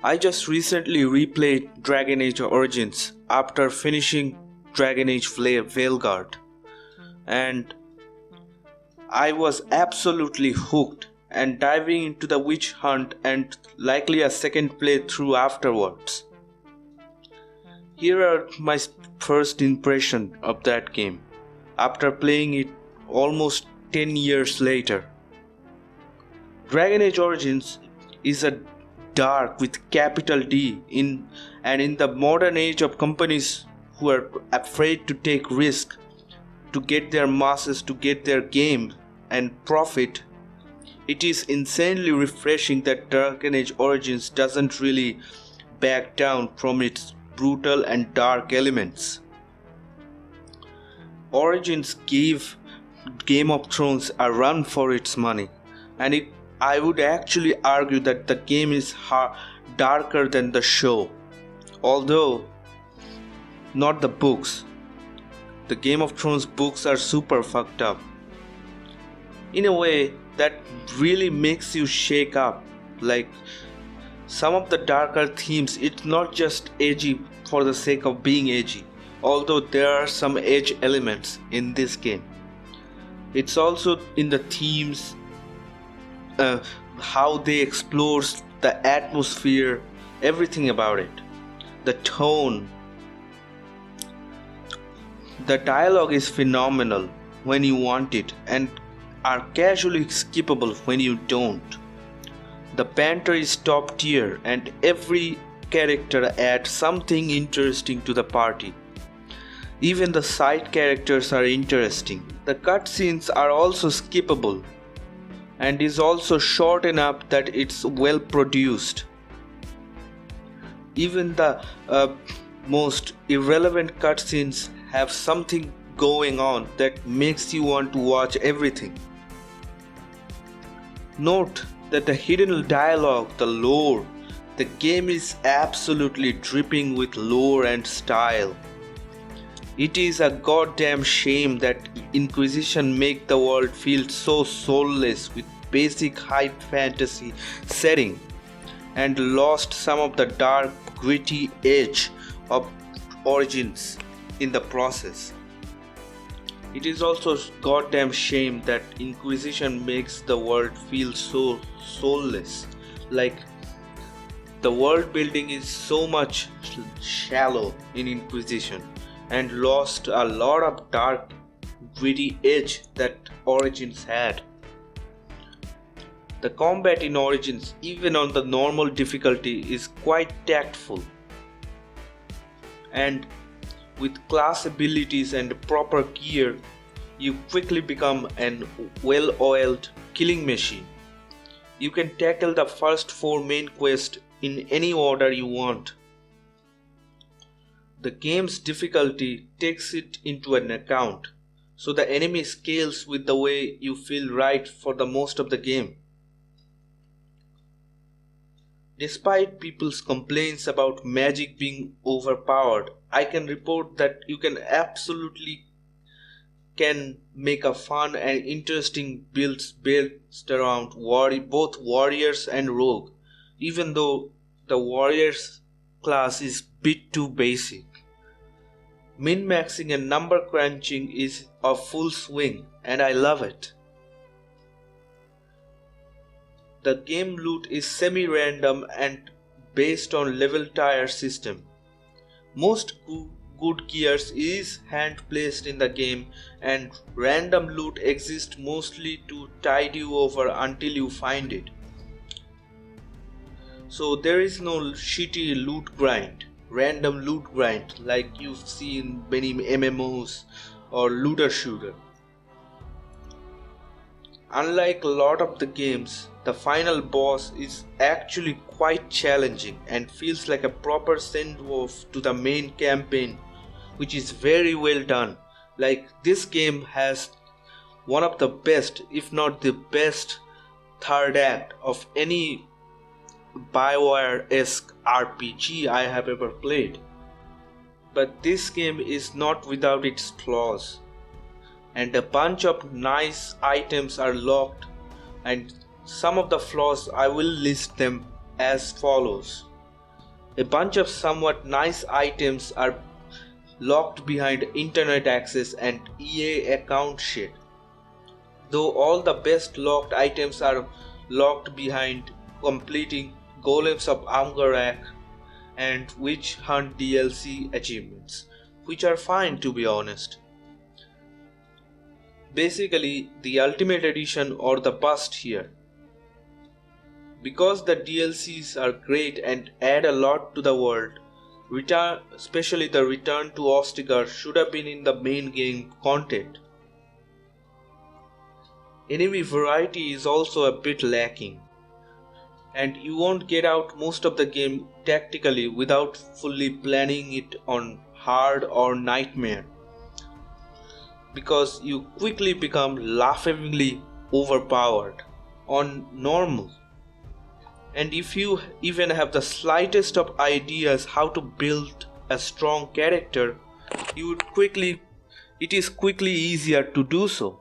I just recently replayed Dragonage Origins after finishing Dragonage Veilguard, and I was absolutely hooked and diving into the witch hunt and likely a second playthrough afterwards. Here are my first impression of that game after playing it almost 10 years later. Dragonage Origins is a dark with capital D in the modern age of companies who are afraid to take risk to get their masses to get their game and profit. It is insanely refreshing that Dragonage Origins doesn't really back down from its brutal and dark elements. Origins gave Game of Thrones a run for its money, and I would actually argue that the game is darker than the show, although not the books. The Game of Thrones books are super fucked up in a way that really makes you shake up. Like some of the darker themes, it's not just edgy for the sake of being edgy, although there are some edge elements in this game. It's also in the themes, how they explore the atmosphere, everything about it, the tone. The dialogue is phenomenal when you want it and are casually skippable when you don't. The banter is top tier and every character adds something interesting to the party. Even the side characters are interesting. The cutscenes are also skippable and is also short enough that it's well produced. Even the most irrelevant cutscenes have something going on that makes you want to watch everything. Note that the hidden dialogue, the lore, the game is absolutely dripping with lore and style. It is a goddamn shame that Inquisition make the world feel so soulless with basic high fantasy setting and lost some of the dark, gritty edge of Origins in the process. It is also goddamn shame that Inquisition makes the world feel so soulless. Like the world building is so much shallow in Inquisition and lost a lot of dark, gritty edge that Origins had. The combat in Origins, even on the normal difficulty, is quite tactful, and with class abilities and proper gear, you quickly become an well-oiled killing machine. You can tackle the first 4 main quests in any order you want. The game's difficulty takes it into an account, so the enemy scales with the way you feel right for the most of the game. Despite people's complaints about magic being overpowered, I can report that you can absolutely make a fun and interesting builds based around both warriors and rogue, even though the warriors class is bit too basic. Min-maxing and number crunching is a full swing and I love it. The game loot is semi-random and based on level tier system. Most good gears is hand placed in the game and random loot exists mostly to tide you over until you find it. So there is no shitty loot grind, random loot grind like you see in many MMOs or looter shooter. Unlike a lot of the games, the final boss is actually quite challenging and feels like a proper send-off to the main campaign, which is very well done. Like this game has one of the best, if not the best, third act of any BioWare-esque RPG I have ever played. But this game is not without its flaws, and a bunch of nice items are locked, and some of the flaws I will list them as follows. A bunch of somewhat nice items are locked behind internet access and EA account shit. Though all the best locked items are locked behind completing Golems of Amgarak and Witch Hunt DLC achievements, which are fine to be honest. Basically, the Ultimate Edition or the bust here. Because the DLCs are great and add a lot to the world, especially the return to Ostigar should have been in the main game content. Enemy variety is also a bit lacking, and you won't get out most of the game tactically without fully planning it on hard or nightmare, because you quickly become laughably overpowered on normal. And if you even have the slightest of ideas how to build a strong character, it is quickly easier to do so.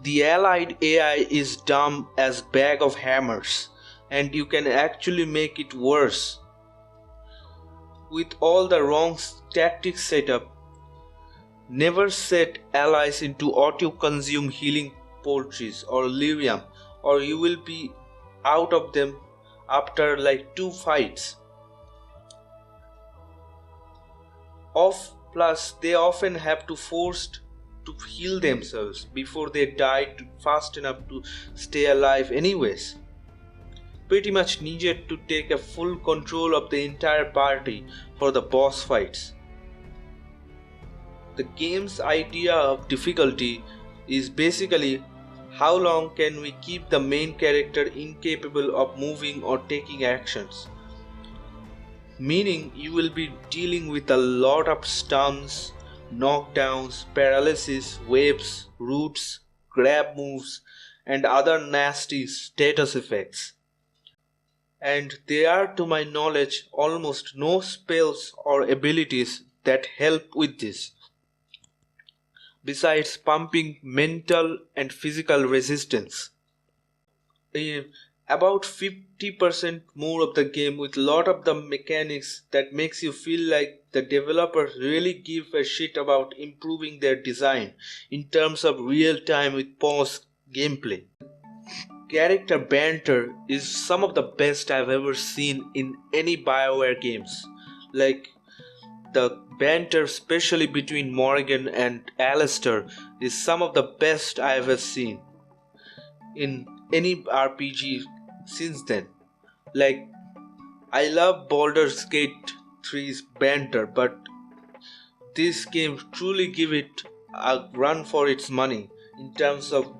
The allied AI is dumb as bag of hammers, and you can actually make it worse. With all the wrong tactics set up, never set allies into auto-consume healing poultries or lyrium, or you will be out of them after like 2 fights. Plus, they often have to forced to heal themselves before they die fast enough to stay alive anyways. Pretty much needed to take a full control of the entire party for the boss fights. The game's idea of difficulty is basically how long can we keep the main character incapable of moving or taking actions? Meaning you will be dealing with a lot of stuns, knockdowns, paralysis, waves, roots, grab moves, and other nasty status effects. And there are, to my knowledge, almost no spells or abilities that help with this, besides pumping mental and physical resistance. About 50% more of the game with a lot of the mechanics that makes you feel like the developers really give a shit about improving their design in terms of real time with pause gameplay. Character banter is some of the best I've ever seen in any BioWare games. Like the banter, especially between Morgan and Alistair, is some of the best I have ever seen in any RPG since then. Like, I love Baldur's Gate 3's banter, but this game truly give it a run for its money in terms of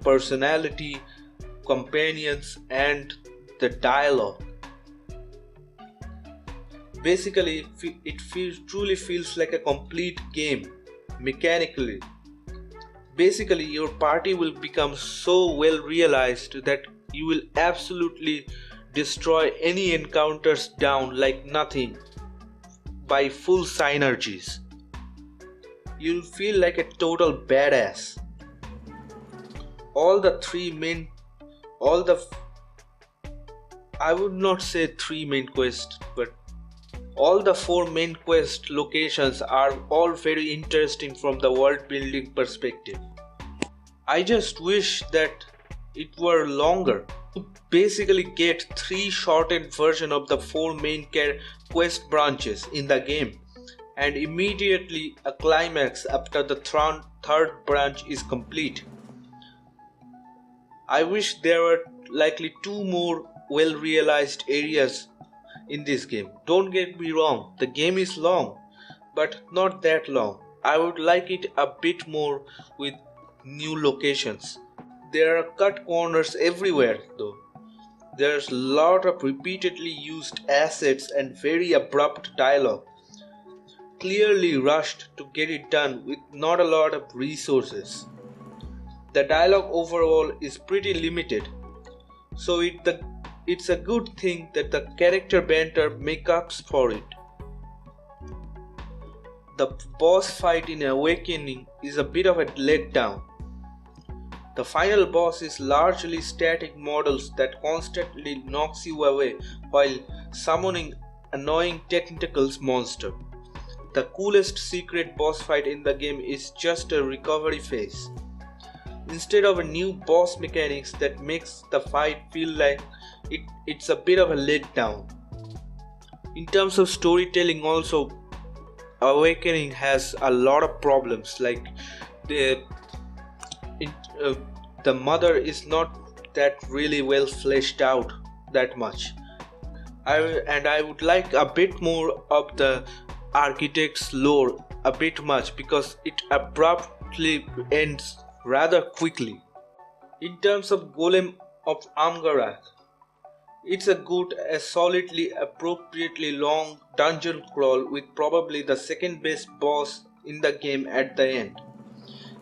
personality, companions, and the dialogue. Basically, it truly feels like a complete game mechanically. Basically, your party will become so well realized that you will absolutely destroy any encounters down like nothing by full synergies. You'll feel like a total badass. I would not say 3 main quests, but all the 4 main quest locations are all very interesting from the world building perspective. I just wish that it were longer. You basically get 3 shortened versions of the 4 main quest branches in the game, and immediately a climax after the third branch is complete. I wish there were likely 2 more well realized areas in this game. Don't get me wrong, the game is long, but not that long. I would like it a bit more with new locations. There are cut corners everywhere though. There's a lot of repeatedly used assets and very abrupt dialogue. Clearly rushed to get it done with not a lot of resources. The dialogue overall is pretty limited, so it's a good thing that the character banter makes up for it. The boss fight in Awakening is a bit of a letdown. The final boss is largely static models that constantly knocks you away while summoning annoying tentacles monster. The coolest secret boss fight in the game is just a recovery phase. Instead of a new boss mechanics that makes the fight feel like it's a bit of a letdown. In terms of storytelling also, Awakening has a lot of problems, like the the mother is not that really well fleshed out that much. I would like a bit more of the architect's lore a bit much because it abruptly ends rather quickly. In terms of Golem of Amgarath, it's a solidly appropriately long dungeon crawl with probably the second best boss in the game at the end.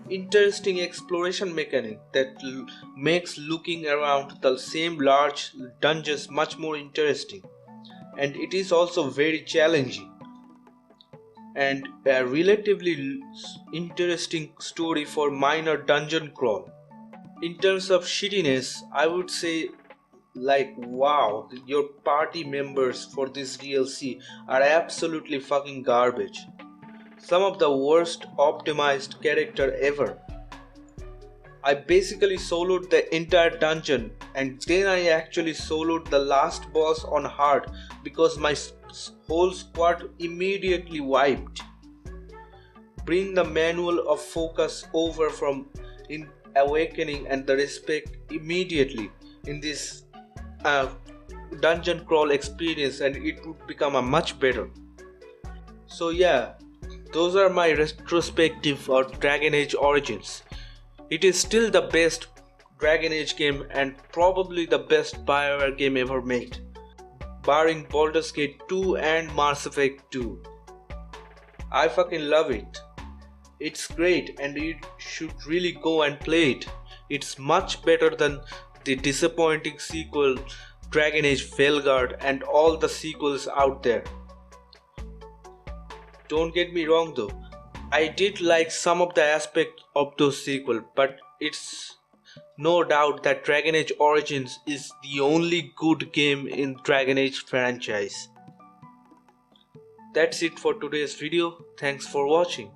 Interesting exploration mechanic that makes looking around the same large dungeons much more interesting, and it is also very challenging, and a relatively interesting story for minor dungeon crawl. In terms of shittiness, I would say, like, wow, your party members for this DLC are absolutely fucking garbage. Some of the worst optimized character ever. I basically soloed the entire dungeon and then I actually soloed the last boss on hard because my whole squad immediately wiped. Bring the manual of focus over from in Awakening and the respect immediately in this dungeon crawl experience and it would become a much better. So yeah, those are my retrospective or Dragon Age Origins. It is still the best Dragon Age game and probably the best BioWare game ever made, barring Baldur's Gate 2 and Mass Effect 2. I fucking love it. It's great and you should really go and play it. It's much better than the disappointing sequel Dragon Age Veilguard and all the sequels out there. Don't get me wrong though, I did like some of the aspects of those sequels, but it's no doubt that Dragon Age Origins is the only good game in Dragon Age franchise. That's it for today's video. Thanks for watching.